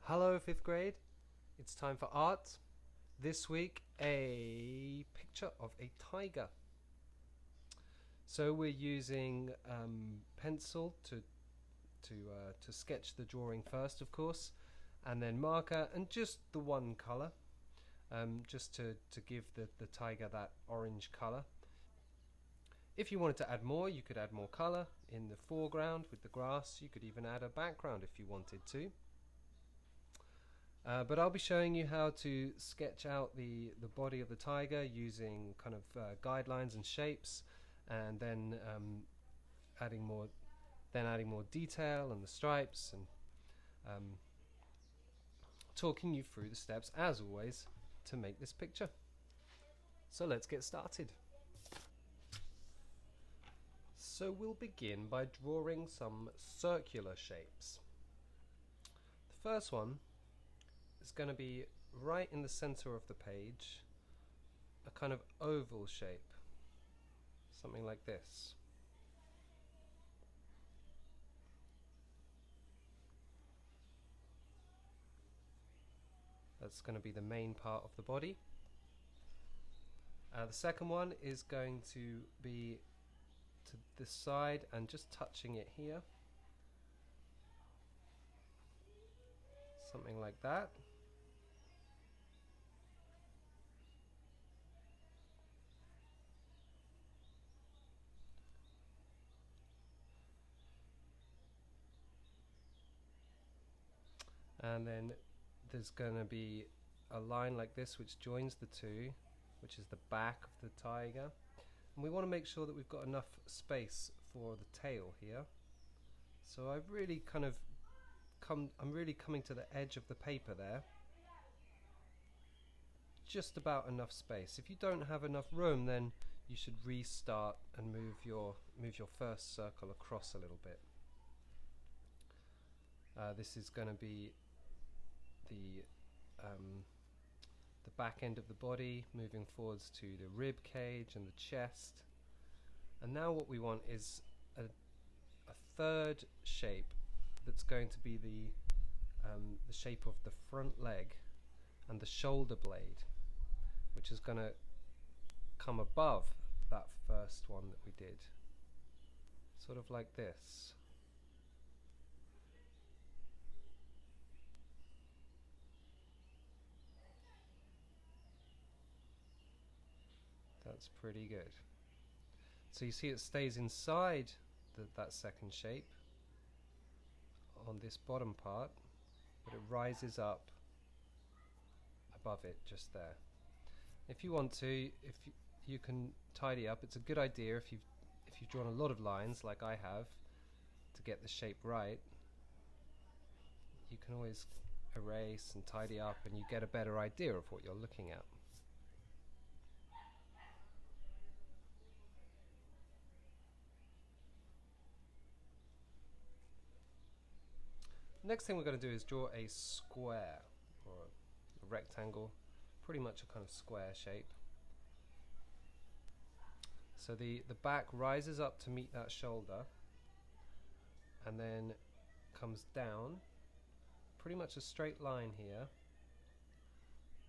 Hello, fifth grade. It's time for art. This week, a picture of a tiger. So we're using pencil to sketch the drawing first, of course, and then marker and just the one color, just to give the tiger that orange color. If you wanted to add more, you could add more color in the foreground with the grass. You could even add a background if you wanted to. But I'll be showing you how to sketch out the body of the tiger using kind of guidelines and shapes, and then adding more detail and the stripes, and talking you through the steps as always to make this picture. So let's get started. So we'll begin by drawing some circular shapes. The first one is going to be right in the center of the page, a kind of oval shape, something like this. That's going to be the main part of the body. The second one is going to be to this side and just touching it here, something like that. And then there's going to be a line like this which joins the two, which is the back of the tiger, and we want to make sure that we've got enough space for the tail here. So I'm really coming to the edge of the paper there, just about enough space. If you don't have enough room, then you should restart and move your first circle across a little bit. This is going to be the back end of the body, moving forwards to the rib cage and the chest. And now what we want is a third shape that's going to be the shape of the front leg and the shoulder blade, which is going to come above that first one that we did, sort of like this. That's pretty good. So you see it stays inside that second shape on this bottom part, but it rises up above it just there. If you want to, you can tidy up. It's a good idea if you've drawn a lot of lines like I have to get the shape right. You can always erase and tidy up, and you get a better idea of what you're looking at. Next thing we're going to do is draw a square or a rectangle, pretty much a kind of square shape. So the back rises up to meet that shoulder and then comes down, pretty much a straight line here,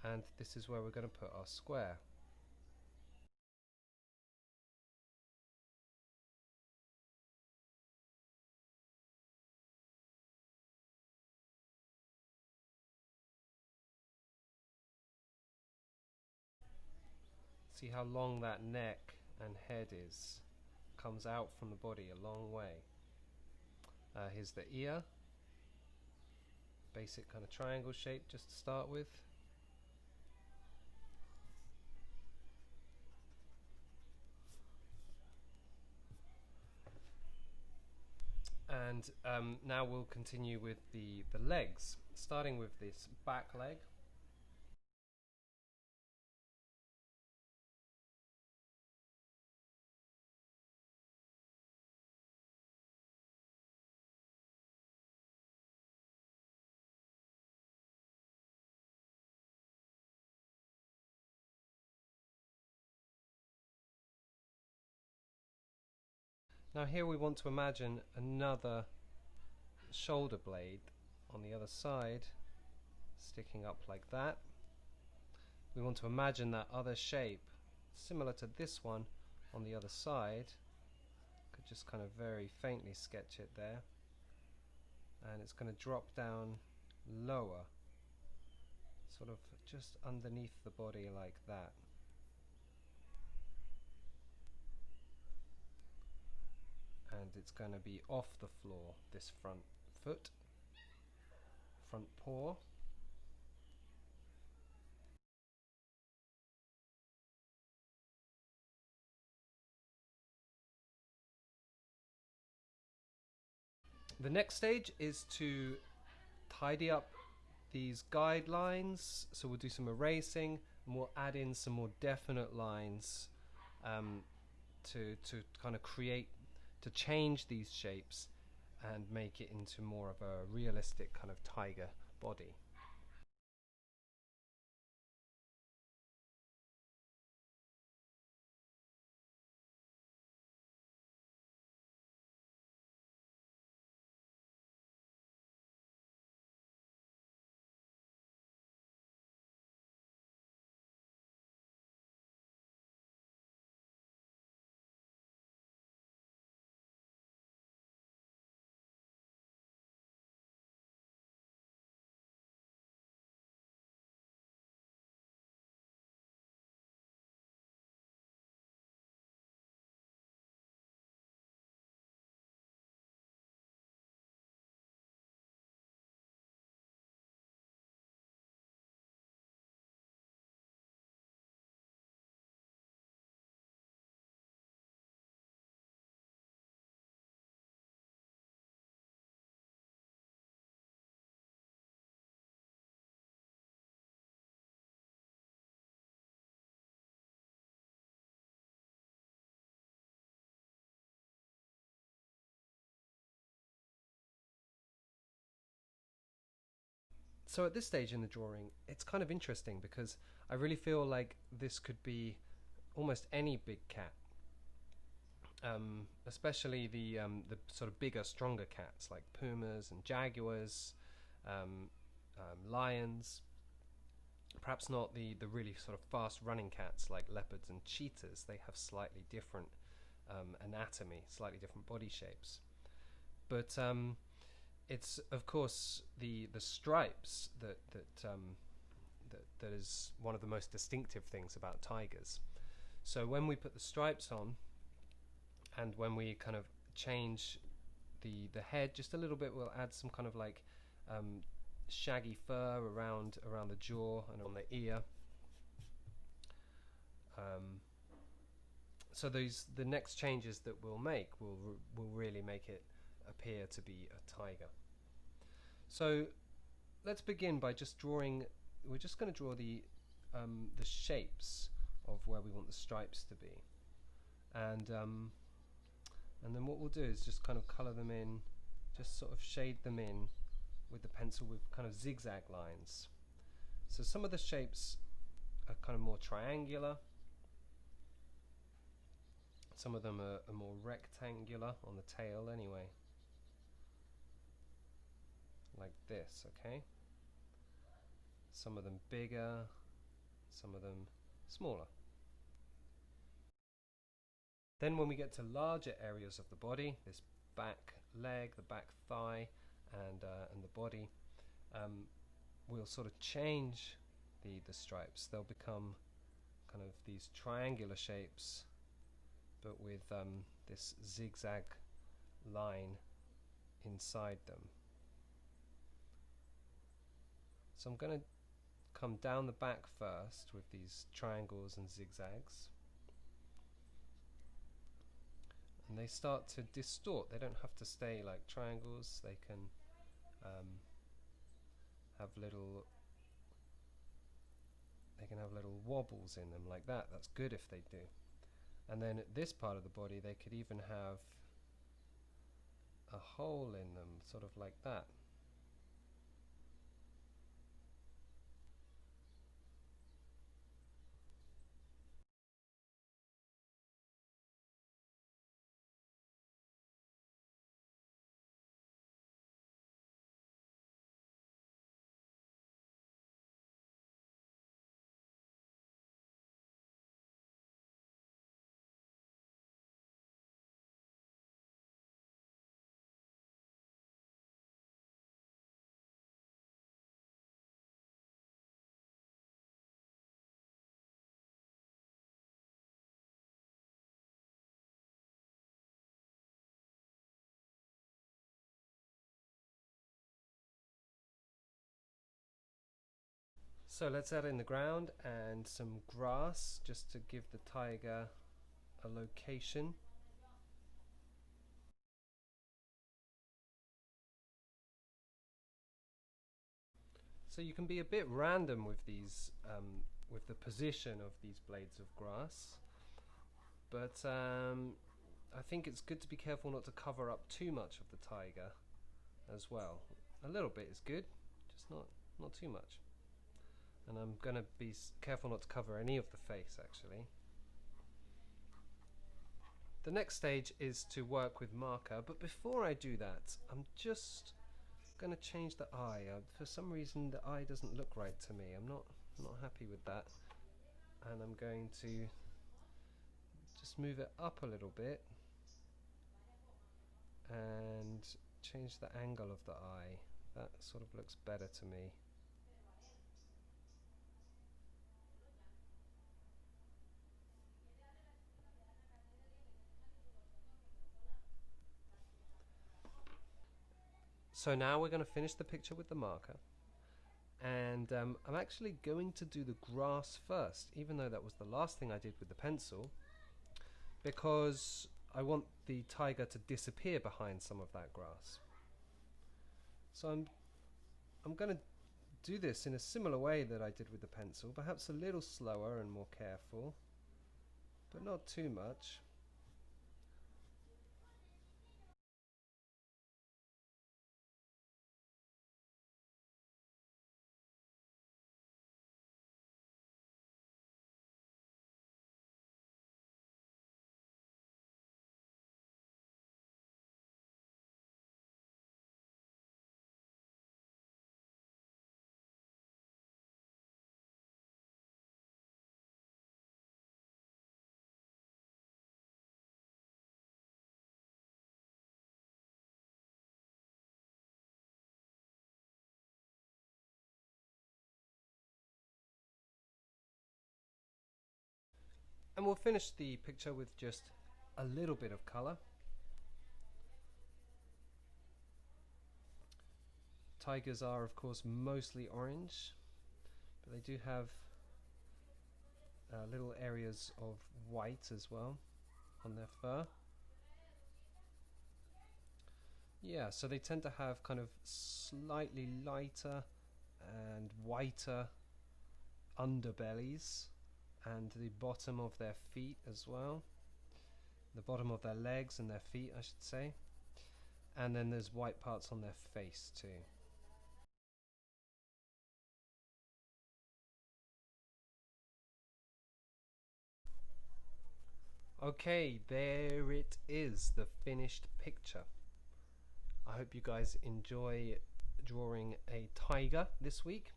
and this is where we're going to put our square. See how long that neck and head is, comes out from the body a long way. Here's the ear, basic kind of triangle shape just to start with. And now we'll continue with the legs, starting with this back leg. Now here we want to imagine another shoulder blade on the other side, sticking up like that. We want to imagine that other shape similar to this one on the other side. Could just kind of very faintly sketch it there, and it's going to drop down lower, sort of just underneath the body like that. And it's going to be off the floor, this front foot, front paw. The next stage is to tidy up these guidelines, so we'll do some erasing and we'll add in some more definite lines to kind of create, to change these shapes and make it into more of a realistic kind of tiger body. So at this stage in the drawing, it's kind of interesting because I really feel like this could be almost any big cat, especially the sort of bigger, stronger cats like pumas and jaguars, lions. Perhaps not the really sort of fast-running cats like leopards and cheetahs. They have slightly different anatomy, slightly different body shapes. But it's of course the stripes that is one of the most distinctive things about tigers. So when we put the stripes on, and when we kind of change the head just a little bit, we'll add some kind of like shaggy fur around the jaw and on the ear. So the next changes that we'll make will really make it appear to be a tiger. So let's begin by just drawing. We're just going to draw the shapes of where we want the stripes to be, and then what we'll do is just kind of color them in, just sort of shade them in with the pencil with kind of zigzag lines. So some of the shapes are kind of more triangular. Some of them are more rectangular on the tail anyway. Like this, okay? Some of them bigger, some of them smaller. Then when we get to larger areas of the body, this back leg, the back thigh, and the body, we'll sort of change the stripes. They'll become kind of these triangular shapes, but with this zigzag line inside them. So I'm going to come down the back first with these triangles and zigzags, and they start to distort. They don't have to stay like triangles. They can have little wobbles in them like that. That's good if they do. And then at this part of the body, they could even have a hole in them, sort of like that. So let's add in the ground and some grass just to give the tiger a location. So you can be a bit random with these, with the position of these blades of grass, but I think it's good to be careful not to cover up too much of the tiger as well. A little bit is good, just not too much. And I'm going to be careful not to cover any of the face actually. The next stage is to work with marker, but before I do that, I'm just going to change the eye. For some reason the eye doesn't look right to me. I'm not happy with that, and I'm going to just move it up a little bit and change the angle of the eye. That sort of looks better to me. So now we're going to finish the picture with the marker, and I'm actually going to do the grass first, even though that was the last thing I did with the pencil, because I want the tiger to disappear behind some of that grass. So I'm going to do this in a similar way that I did with the pencil, perhaps a little slower and more careful, but not too much. And we'll finish the picture with just a little bit of color. Tigers are of course mostly orange, but they do have little areas of white as well on their fur. Yeah, so they tend to have kind of slightly lighter and whiter underbellies, and the bottom of their feet as well, the bottom of their legs and their feet I should say, and then there's white parts on their face too. Okay, there it is, the finished picture. I hope you guys enjoy drawing a tiger this week.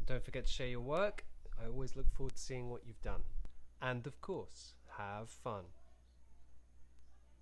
Don't forget to share your work. I always look forward to seeing what you've done. And of course, have fun.